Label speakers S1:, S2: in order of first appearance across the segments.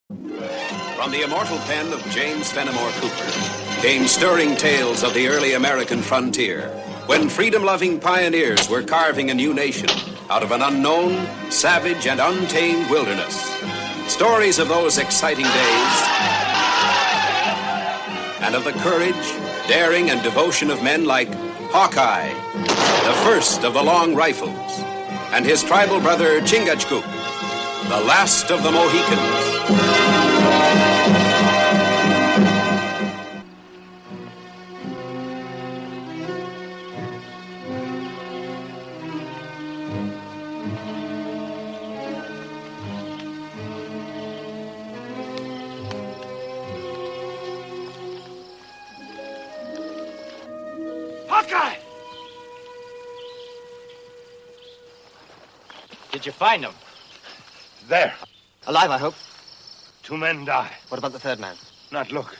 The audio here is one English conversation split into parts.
S1: From the immortal pen of James Fenimore Cooper came stirring tales of the early American frontier, when freedom-loving pioneers were carving a new nation out of an unknown, savage, and untamed wilderness. Stories of those exciting days and of the courage, daring, and devotion of men like Hawkeye, the first of the long rifles, and his tribal brother Chingachgook, the last of the Mohicans.
S2: Hawkeye!
S3: Did you find him?
S2: There.
S3: Alive, I hope.
S2: 2 men die.
S3: What about the third man?
S2: Not look.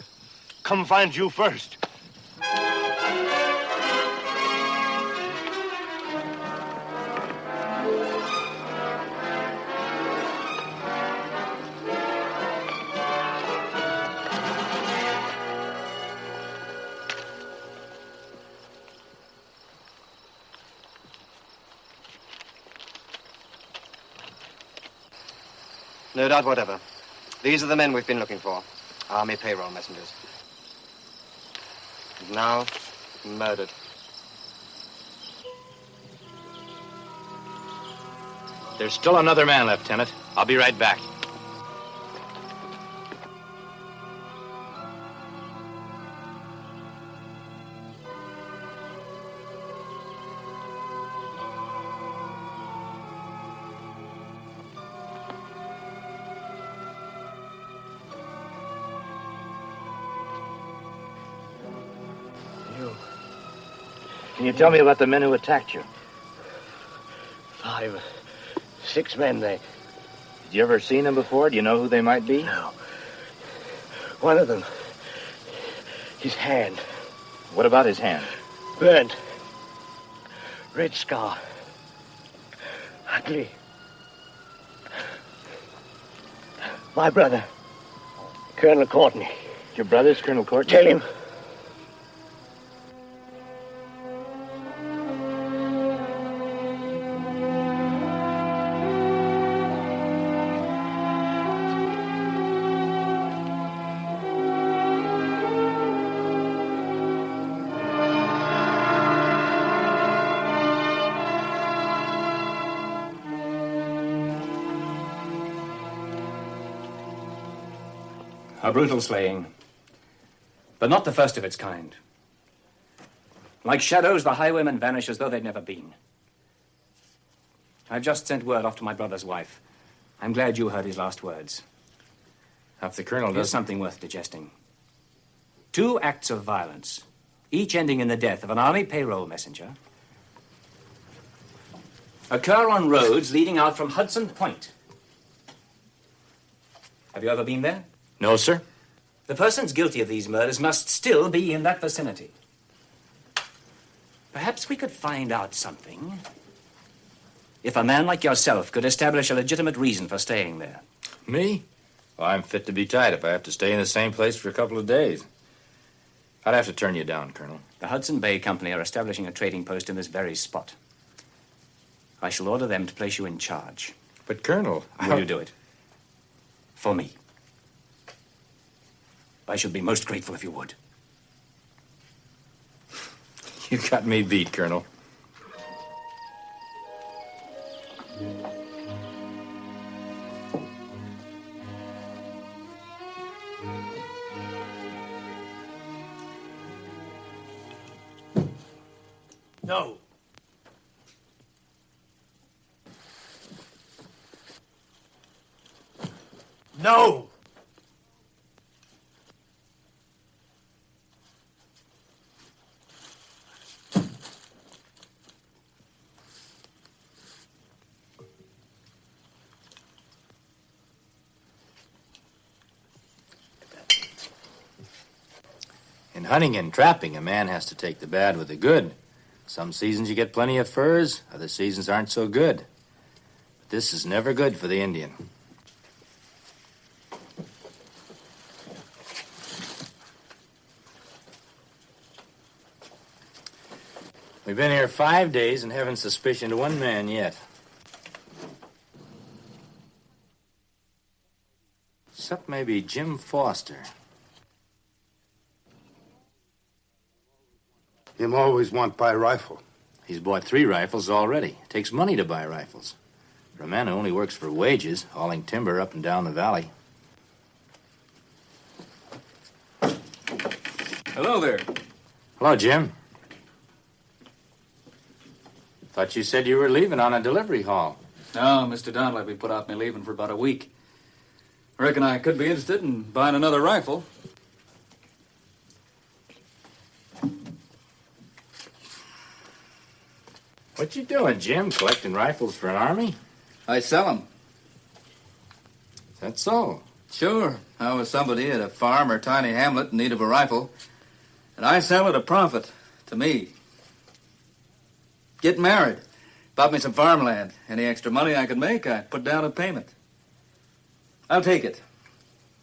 S2: Come find you first.
S3: No doubt whatever. These are the men we've been looking for. Army payroll messengers. And now, murdered.
S4: There's still another man, Lieutenant. I'll be right back.
S5: Can you tell me about the men who attacked you?
S6: 5, 6 men, they...
S5: Did you ever seen them before? Do you know who they might be?
S6: No. One of them, his hand,
S5: What about his hand?
S6: burnt. Red scar. Ugly. My brother, Colonel Courtney.
S5: Your brother's Colonel Courtney?
S6: Tell him.
S7: A brutal slaying, but not the first of its kind. Like shadows, the highwaymen vanish as though they'd never been. I've just sent word off to my brother's wife. I'm glad you heard his last words.
S4: If the Colonel
S7: Here's
S4: does...
S7: something worth digesting. 2 acts of violence, each ending in the death of an army payroll messenger, occur on roads leading out from Hudson Point. Have you ever been there?
S4: No, sir.
S7: The persons guilty of these murders must still be in that vicinity. Perhaps we could find out something if a man like yourself could establish a legitimate reason for staying there.
S4: Me? Well, I'm fit to be tied if I have to stay in the same place for a couple of days. I'd have to turn you down, Colonel.
S7: The Hudson Bay Company are establishing a trading post in this very spot. I shall order them to place you in charge.
S4: But, Colonel...
S7: Will you do it? For me. I should be most grateful if you would.
S4: You got me beat, Colonel.
S6: No. No!
S4: In hunting and trapping, a man has to take the bad with the good. Some seasons you get plenty of furs, other seasons aren't so good. This is never good for the Indian. We've been here 5 days and haven't suspicioned one man yet. Except maybe Jim Foster.
S8: Him always want buy rifle.
S4: He's bought 3 rifles already. It takes money to buy rifles. For a man who only works for wages, hauling timber up and down the valley.
S9: Hello there.
S4: Hello, Jim. Thought you said you were leaving on a delivery haul.
S9: No, Mr. Don let me put off my leaving for about a week. Reckon I could be interested in buying another rifle.
S4: What you doing, Jim? Collecting rifles for an army?
S9: I sell them.
S4: Is that so?
S9: Sure. I was somebody at a farm or tiny hamlet in need of a rifle, and I sell at a profit to me. Get married. Bought me some farmland. Any extra money I could make, I put down a payment. I'll take it.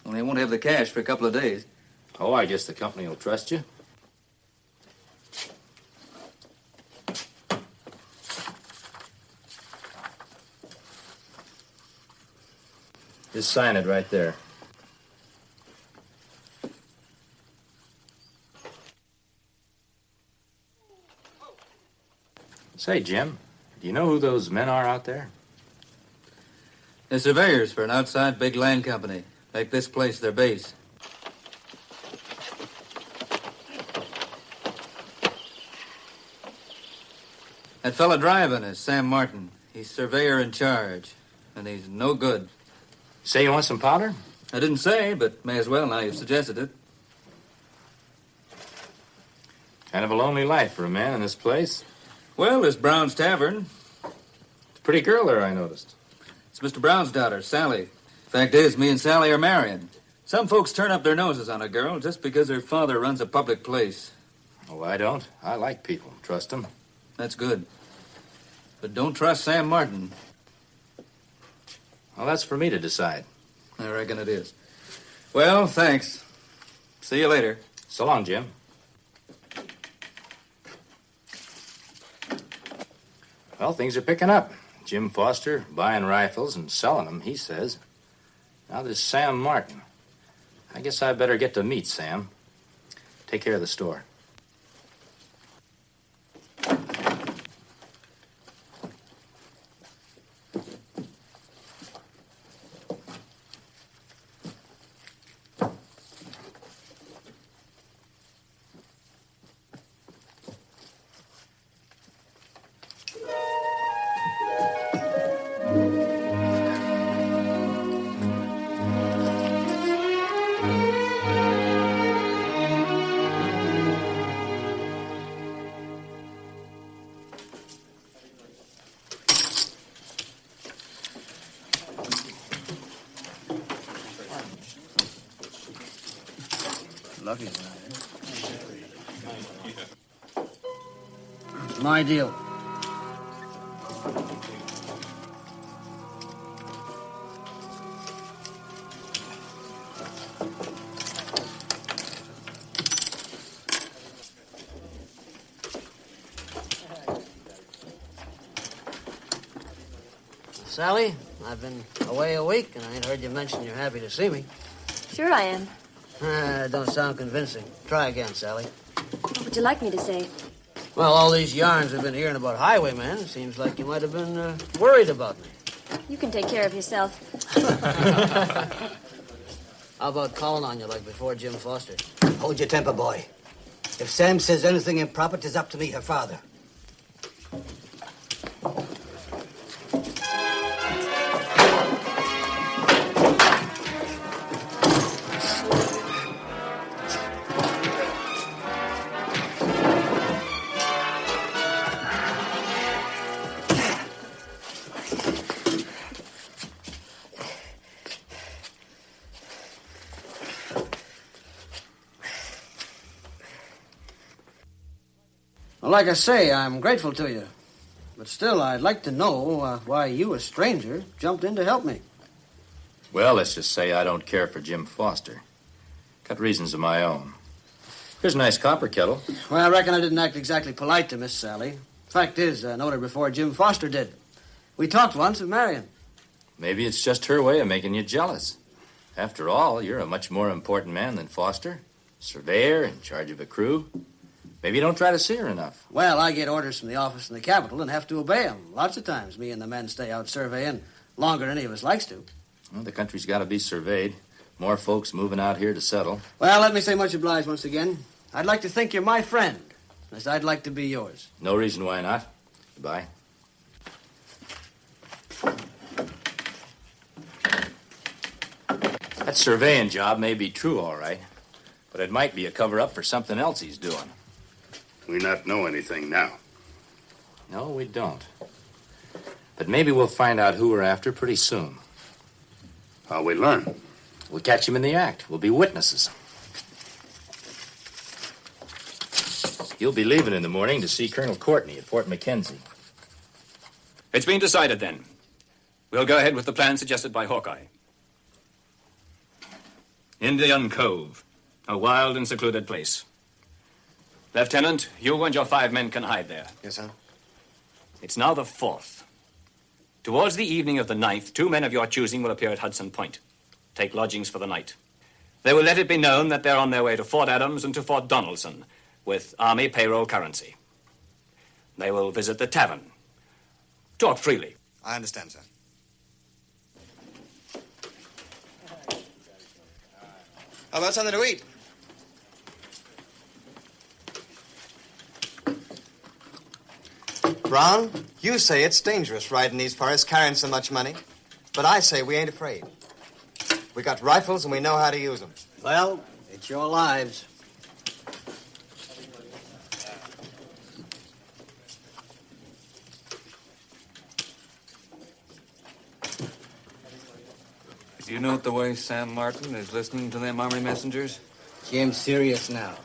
S9: Only I won't have the cash for a couple of days.
S4: Oh, I guess the company will trust you. Just sign it right there. Say, Jim, do you know who those men are out there?
S9: They're surveyors for an outside big land company. Make this place their base. That fella driving is Sam Martin. He's surveyor in charge, and he's no good.
S4: Say you want some powder?
S9: I didn't say, but may as well now you've suggested it.
S4: Kind of a lonely life for a man in this place.
S9: Well, there's Brown's Tavern.
S4: It's a pretty girl there, I noticed.
S9: It's Mr. Brown's daughter, Sally. Fact is, me and Sally are marrying. Some folks turn up their noses on a girl just because her father runs a public place.
S4: Oh, I don't. I like people. Trust them.
S9: That's good. But don't trust Sam Martin.
S4: Well, that's for me to decide.
S9: I reckon it is. Well, thanks. See you later.
S4: So long, Jim. Well, things are picking up. Jim Foster buying rifles and selling them, he says. Now there's Sam Martin. I guess I better get to meet Sam. Take care of the store.
S6: Lucky. It's my deal. Sally, I've been away a week, and I ain't heard you mention you're happy to see me.
S10: Sure I am.
S6: Don't sound convincing. Try again, Sally.
S10: What would you like me to say?
S6: Well, all these yarns we've been hearing about highwaymen, it seems like you might have been worried about me.
S10: You can take care of yourself.
S6: How about calling on you like before Jim Foster?
S11: Hold your temper, boy. If Sam says anything improper, 'tis up to me, her father.
S6: Well, like I say, I'm grateful to you. But still, I'd like to know why you, a stranger, jumped in to help me.
S4: Well, let's just say I don't care for Jim Foster. Got reasons of my own. Here's a nice copper kettle.
S6: Well, I reckon I didn't act exactly polite to Miss Sally. Fact is, I knowed her before Jim Foster did. We talked once of marrying.
S4: Maybe it's just her way of making you jealous. After all, you're a much more important man than Foster. Surveyor, in charge of a crew. Maybe you don't try to see her enough.
S6: Well, I get orders from the office in the Capitol and have to obey them. Lots of times, me and the men stay out surveying longer than any of us likes to.
S4: Well, the country's got to be surveyed. More folks moving out here to settle.
S6: Well, let me say much obliged once again. I'd like to think you're my friend, as I'd like to be yours.
S4: No reason why not. Goodbye. That surveying job may be true, all right, but it might be a cover-up for something else he's doing.
S8: We not know anything now.
S4: No, we don't. But maybe we'll find out who we're after pretty soon.
S8: How we learn?
S4: We'll catch him in the act. We'll be witnesses. You'll be leaving in the morning to see Colonel Courtney at Fort McKenzie.
S7: It's been decided, then. We'll go ahead with the plan suggested by Hawkeye. Indian Cove, a wild and secluded place. Lieutenant, you and your 5 men can hide there.
S3: Yes, sir.
S7: It's now the 4th. Towards the evening of the 9th, 2 men of your choosing will appear at Hudson Point. Take lodgings for the night. They will let it be known that they're on their way to Fort Adams and to Fort Donaldson with Army payroll currency. They will visit the tavern. Talk freely.
S3: I understand, sir. How about something to eat? Brown, you say it's dangerous riding these forests carrying so much money. But I say we ain't afraid. We got rifles and we know how to use them.
S6: Well, it's your lives.
S9: Do you note the way Sam Martin is listening to them army messengers?
S11: Jim's serious now.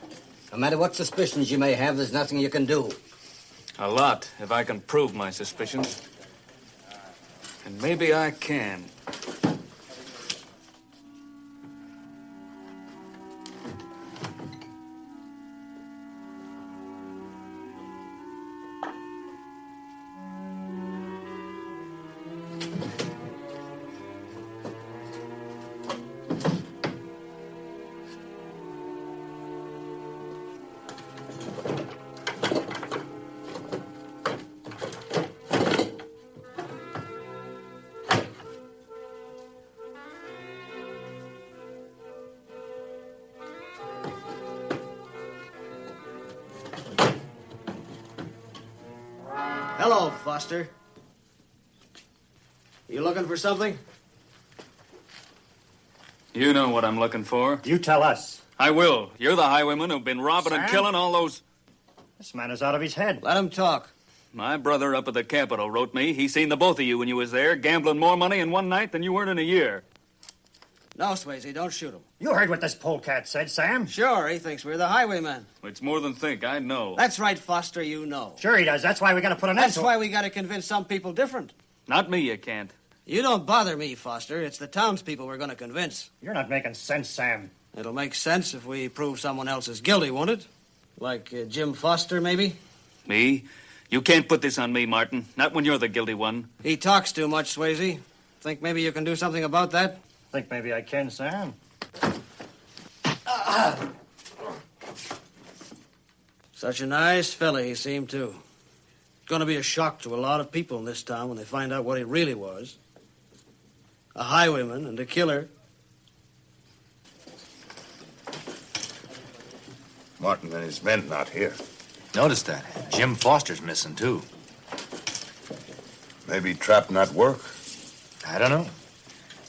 S11: No matter what suspicions you may have, there's nothing you can do.
S9: A lot, if I can prove my suspicions. And maybe I can.
S6: Hello, Foster. You looking for something?
S9: You know what I'm looking for.
S2: You tell us.
S9: I will. You're the highwayman who've been robbing and
S2: Sam?
S9: killing all those...
S2: This man is out of his head.
S6: Let him talk.
S9: My brother up at the Capitol wrote me. He seen the both of you when you was there, gambling more money in one night than you earned in a year.
S6: No, Swayze, don't shoot him.
S2: You heard what this polecat said, Sam?
S6: Sure, he thinks we're the highwaymen.
S9: It's more than think, I know.
S6: That's right, Foster, you know.
S2: Sure he does. That's why we got to put an end
S6: That's
S2: to it.
S6: why we got to convince some people different.
S9: Not me, you can't.
S6: You don't bother me, Foster. It's the townspeople we're going to convince.
S2: You're not making sense, Sam.
S6: It'll make sense if we prove someone else is guilty, won't it? Like Jim Foster, maybe?
S9: Me? You can't put this on me, Martin. Not when you're the guilty one.
S6: He talks too much, Swayze. Think maybe you can do something about that?
S2: Think maybe I can, Sam.
S6: Such a nice fella he seemed, too. Gonna be a shock to a lot of people in this town when they find out what he really was. A highwayman and a killer.
S8: Martin and his men not here.
S4: Noticed that. Jim Foster's missing, too.
S8: Maybe trap not work.
S4: I don't know.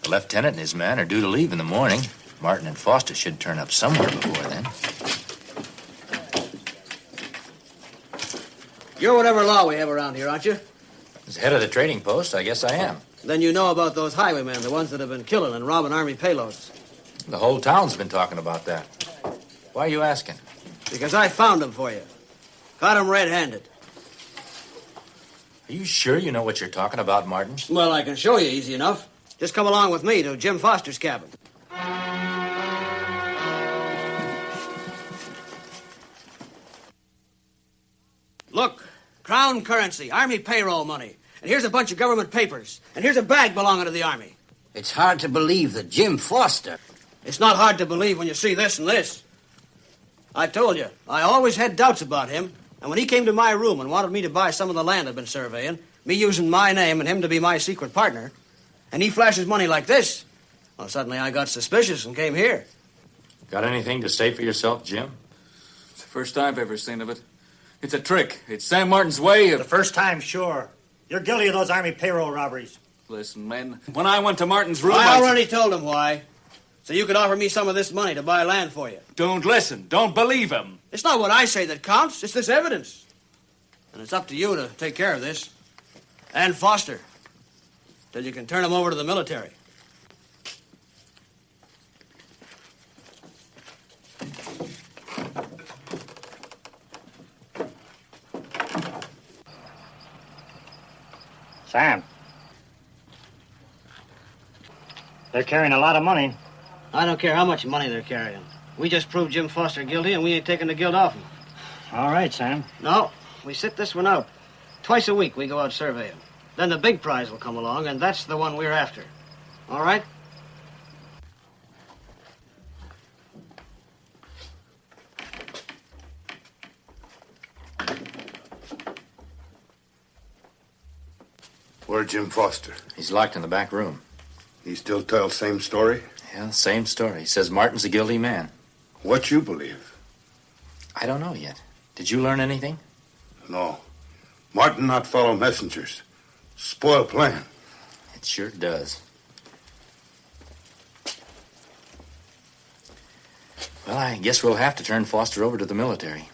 S4: The lieutenant and his men are due to leave in the morning. Martin and Foster should turn up somewhere before then.
S6: You're whatever law we have around here, aren't you?
S4: As head of the trading post, I guess I am.
S6: Then you know about those highwaymen, the ones that have been killing and robbing Army payloads.
S4: The whole town's been talking about that. Why are you asking?
S6: Because I found them for you. Caught them red-handed.
S4: Are you sure you know what you're talking about, Martin?
S6: Well, I can show you easy enough. Just come along with me to Jim Foster's cabin. Crown currency, Army payroll money. And here's a bunch of government papers. And here's a bag belonging to the Army.
S11: It's hard to believe that Jim Foster...
S6: It's not hard to believe when you see this and this. I told you, I always had doubts about him. And when he came to my room and wanted me to buy some of the land I've been surveying, me using my name and him to be my secret partner, and he flashes money like this, well, suddenly I got suspicious and came here.
S4: Got anything to say for yourself, Jim?
S9: It's the first I've ever seen of it. It's a trick. It's Sam Martin's way of...
S2: The first time, sure. You're guilty of those Army payroll robberies.
S9: Listen, men, when I went to Martin's room...
S6: I already told him why. So you could offer me some of this money to buy land for you.
S9: Don't listen. Don't believe him.
S6: It's not what I say that counts. It's this evidence. And it's up to you to take care of this. And Foster. Till you can turn him over to the military.
S2: Sam. They're carrying a lot of money.
S6: I don't care how much money they're carrying. We just proved Jim Foster guilty, and we ain't taking the guilt off him.
S2: All right, Sam.
S6: No, we sit this one out. Twice a week we go out surveying. Then the big prize will come along, and that's the one we're after. All right?
S8: Where's Jim Foster?
S4: He's locked in the back room.
S8: He still tells same story?
S4: Yeah, same story. He says Martin's a guilty man.
S8: What you believe?
S4: I don't know yet. Did you learn anything?
S8: No. Martin not follow messengers. Spoil plan.
S4: It sure does. Well, I guess we'll have to turn Foster over to the military.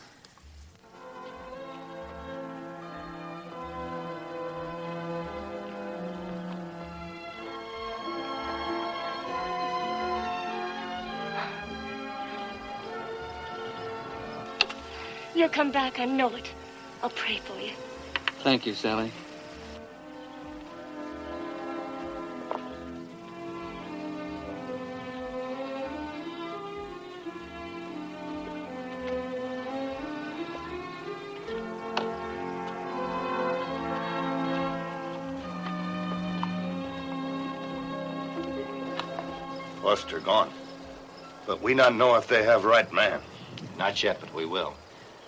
S12: You'll come back, I know it. I'll pray for you.
S9: Thank you, Sally.
S8: Foster gone. But we not know if they have right man.
S4: Not yet, but we will.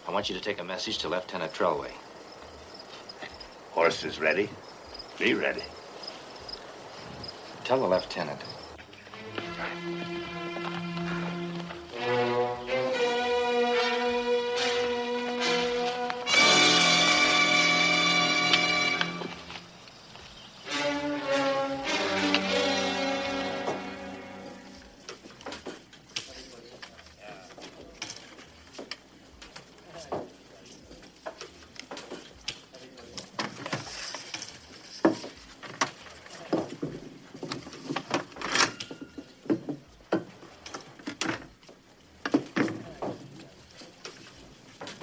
S4: I want you to take a message to Lieutenant Trelway.
S8: Horse is ready. Be ready.
S4: Tell the lieutenant.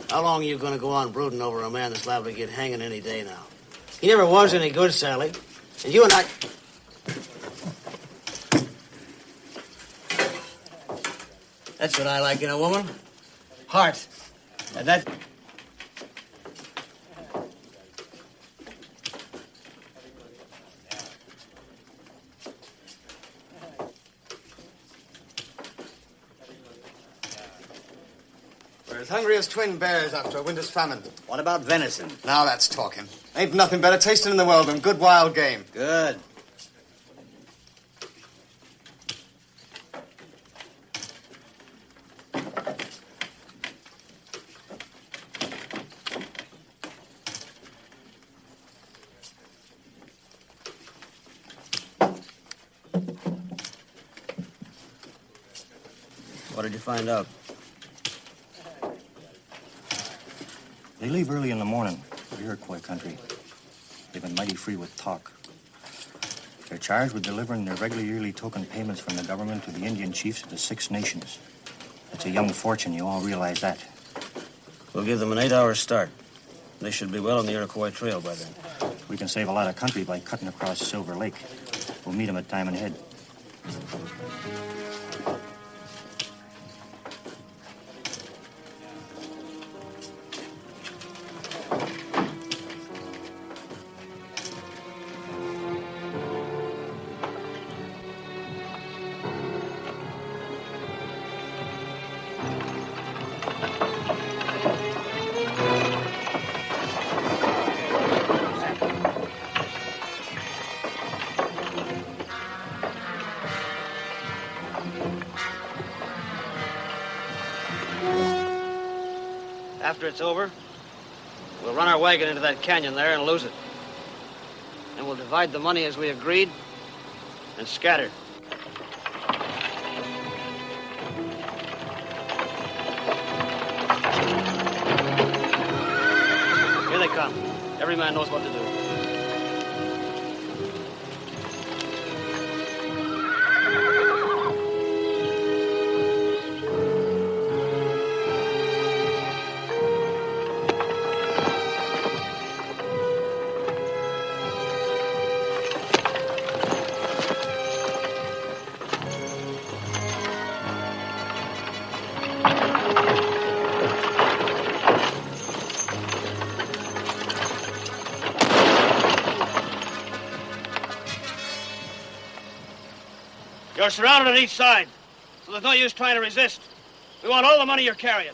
S6: How long are you going to go on brooding over a man that's liable to get hanging any day now? He never was any good, Sally. And you and I... That's what I like in a woman. Heart. And that...
S3: We're as hungry as twin bears after a winter's famine.
S11: What about venison?
S3: Now that's talking. Ain't nothing better tasting in the world than good wild game.
S11: Good.
S6: What did you find out?
S2: They leave early in the morning for Iroquois country. They've been mighty free with talk. They're charged with delivering their regular yearly token payments from the government to the Indian chiefs of the Six Nations. It's a young fortune, you all realize that.
S6: We'll give them an 8-hour start. They should be well on the Iroquois Trail by then.
S2: We can save a lot of country by cutting across Silver Lake. We'll meet them at Diamond Head.
S6: After it's over, we'll run our wagon into that canyon there and lose it. And we'll divide the money as we agreed and scatter. Here they come. Every man knows what to do. You're surrounded on each side, so there's no use trying to resist. We want all the money you're carrying.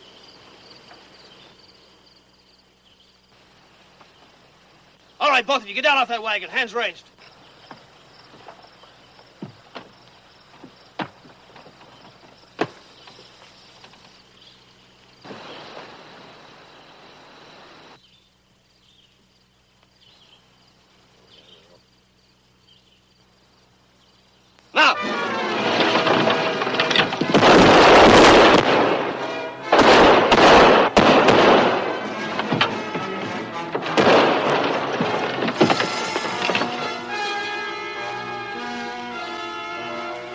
S6: All right, both of you, get down off that wagon, hands raised. Now!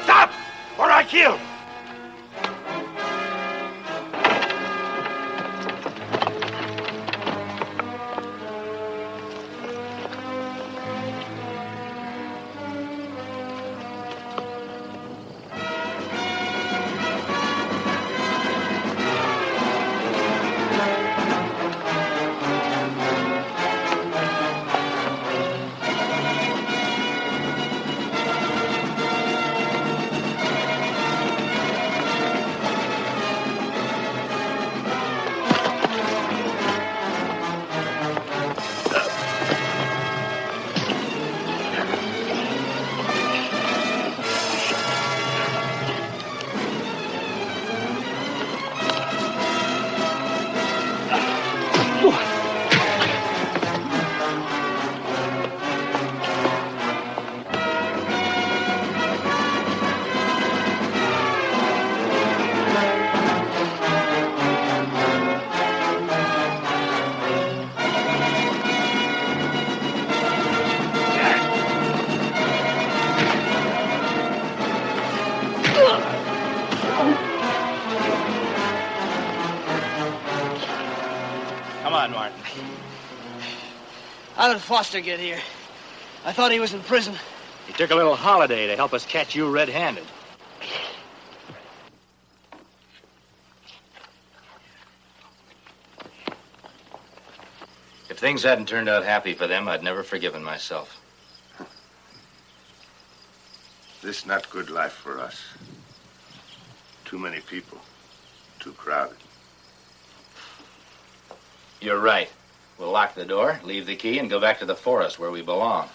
S8: Stop! Or I kill!
S5: Come on, Martin.
S6: How did Foster get here? I thought he was in prison.
S5: He took a little holiday to help us catch you red-handed.
S4: If things hadn't turned out happy for them, I'd never forgiven myself.
S8: This not good life for us. Too many people. Too crowded.
S4: You're right. We'll lock the door, leave the key, and go back to the forest where we belong.